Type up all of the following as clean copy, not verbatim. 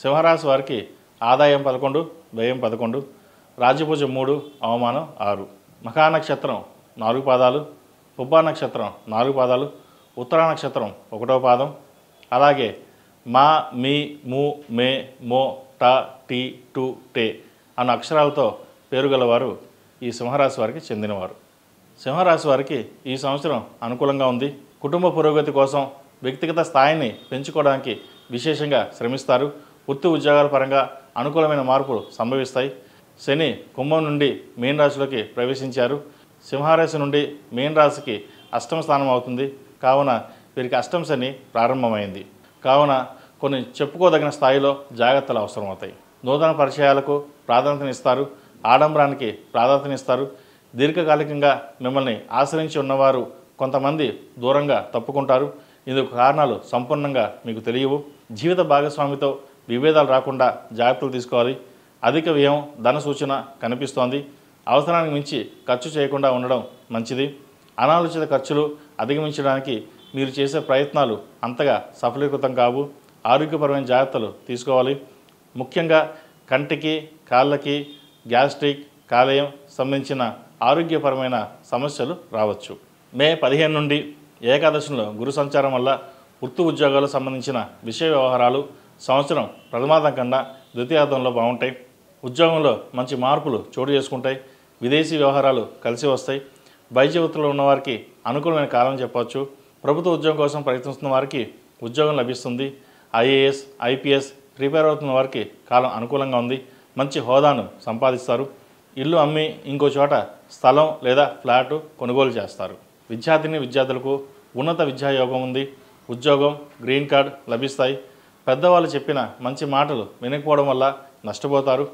సింహరాశి వారికి ఆదాయం 11, వ్యయం 11, రాజ్యపూజ 3, అవమానం 6. మఖా నక్షత్రం 4 పాదాలు, పుబ్బా నక్షత్రం 4 పాదాలు, ఉత్తరా నక్షత్రం 1వ పాదం, అలాగే మా, మీ, ము, మే, మో, ట, టి, టు, టే అన్న అక్షరాలతో పేరు గలవారు ఈ సింహరాశి వారికి చెందినవారు. సింహరాశి వారికి ఈ సంవత్సరం అనుకూలంగా ఉంది. కుటుంబ పురోగతి కోసం వ్యక్తిగత స్థాయిని పెంచుకోవడానికి విశేషంగా శ్రమిస్తారు. వృత్తి ఉద్యోగాల పరంగా అనుకూలమైన మార్పులు సంభవిస్తాయి. శని కుంభం నుండి మీన రాశిలోకి ప్రవేశించారు. సింహరాశి నుండి మీన రాశికి అష్టమ స్థానం అవుతుంది. కావున వీరికి అష్టమ శని ప్రారంభమైంది. కావున కొన్ని చెప్పుకోదగిన స్థాయిలో జాగ్రత్తలు అవసరమవుతాయి. నూతన పరిచయాలకు ప్రాధాన్యతనిస్తారు. ఆడంబరానికి ప్రాధాన్యతనిస్తారు. దీర్ఘకాలికంగా మిమ్మల్ని ఆశ్రయించి ఉన్నవారు కొంతమంది దూరంగా తప్పుకుంటారు. ఇందుకు కారణాలు సంపూర్ణంగా మీకు తెలియవు. జీవిత భాగస్వామితో విభేదాలు రాకుండా జాగ్రత్తలు తీసుకోవాలి. అధిక వ్యయం ధన సూచన కనిపిస్తోంది. అవసరానికి మించి ఖర్చు చేయకుండా ఉండడం మంచిది. అనాలోచిత ఖర్చులు అధిగమించడానికి మీరు చేసే ప్రయత్నాలు అంతగా సఫలీకృతం కావు. ఆరోగ్యపరమైన జాగ్రత్తలు తీసుకోవాలి. ముఖ్యంగా కంటికి, కాళ్ళకి, గ్యాస్ట్రిక్, కాలేయం సంబంధించిన ఆరోగ్యపరమైన సమస్యలు రావచ్చు. మే 15 నుండి ఏకాదశిలో గురు సంచారం వల్ల వృత్తి ఉద్యోగాలకు సంబంధించిన విషయ వ్యవహారాలు సంవత్సరం ప్రథమార్థం కన్నా ద్వితీయార్థంలో బాగుంటాయి. ఉద్యోగంలో మంచి మార్పులు చోటు చేసుకుంటాయి. విదేశీ వ్యవహారాలు కలిసి వస్తాయి. వైద్య వృత్తిలో ఉన్నవారికి అనుకూలమైన కాలం చెప్పవచ్చు. ప్రభుత్వ ఉద్యోగం కోసం ప్రయత్నిస్తున్న వారికి ఉద్యోగం లభిస్తుంది. ఐఏఎస్, ఐపీఎస్ ప్రిపేర్ అవుతున్న వారికి కాలం అనుకూలంగా ఉంది. మంచి హోదాను సంపాదిస్తారు. ఇల్లు అమ్మి ఇంకో చోట స్థలం లేదా ఫ్లాటు కొనుగోలు చేస్తారు. విద్యార్థులకు ఉన్నత విద్యాయోగం ఉంది. ఉద్యోగం, గ్రీన్ కార్డ్ లభిస్తాయి. పెద్దవాళ్ళు చెప్పిన మంచి మాటలు వినకపోవడం వల్ల నష్టపోతారు.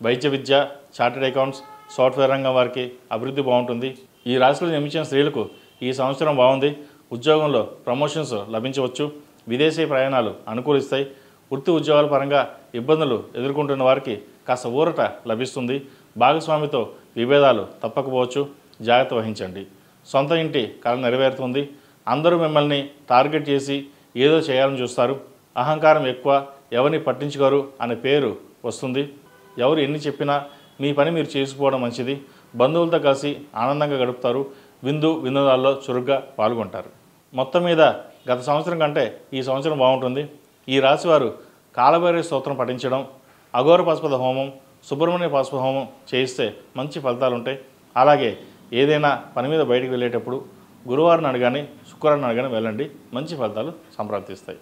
వైద్య విద్య, చార్టెడ్ అకౌంట్స్, సాఫ్ట్వేర్ రంగం వారికి అభివృద్ధి బాగుంటుంది. ఈ రాశిలో జన్మించిన స్త్రీలకు ఈ సంవత్సరం బాగుంది. ఉద్యోగంలో ప్రమోషన్స్ లభించవచ్చు. విదేశీ ప్రయాణాలు అనుకూలిస్తాయి. వృత్తి ఉద్యోగాల పరంగా ఇబ్బందులు ఎదుర్కొంటున్న వారికి కాస్త ఊరట లభిస్తుంది. భాగస్వామితో విభేదాలు తప్పకపోవచ్చు. జాగ్రత్త వహించండి. సొంత ఇంటి కల నెరవేరుతుంది. అందరూ మిమ్మల్ని టార్గెట్ చేసి ఏదో చేయాలని చూస్తారు. అహంకారం ఎక్కువ, ఎవరిని పట్టించుకోరు అనే పేరు వస్తుంది. ఎవరు ఎన్ని చెప్పినా మీ పని మీరు చేసుకోవడం మంచిది. బంధువులతో కలిసి ఆనందంగా గడుపుతారు. వినోదాల్లో చురుగ్గా పాల్గొంటారు. మొత్తం మీద గత సంవత్సరం కంటే ఈ సంవత్సరం బాగుంటుంది. ఈ రాశివారు కాలభైరవ స్తోత్రం పఠించడం, అఘోర పాశుపత హోమం, సుబ్రహ్మణ్య పాశుపత హోమం చేయిస్తే మంచి ఫలితాలు ఉంటాయి. అలాగే ఏదైనా పని మీద బయటికి వెళ్ళేటప్పుడు గురువారం అడగాని, శుక్రవారం అడగాని వెళ్ళండి. మంచి ఫలితాలు సంప్రాప్తిస్తాయి.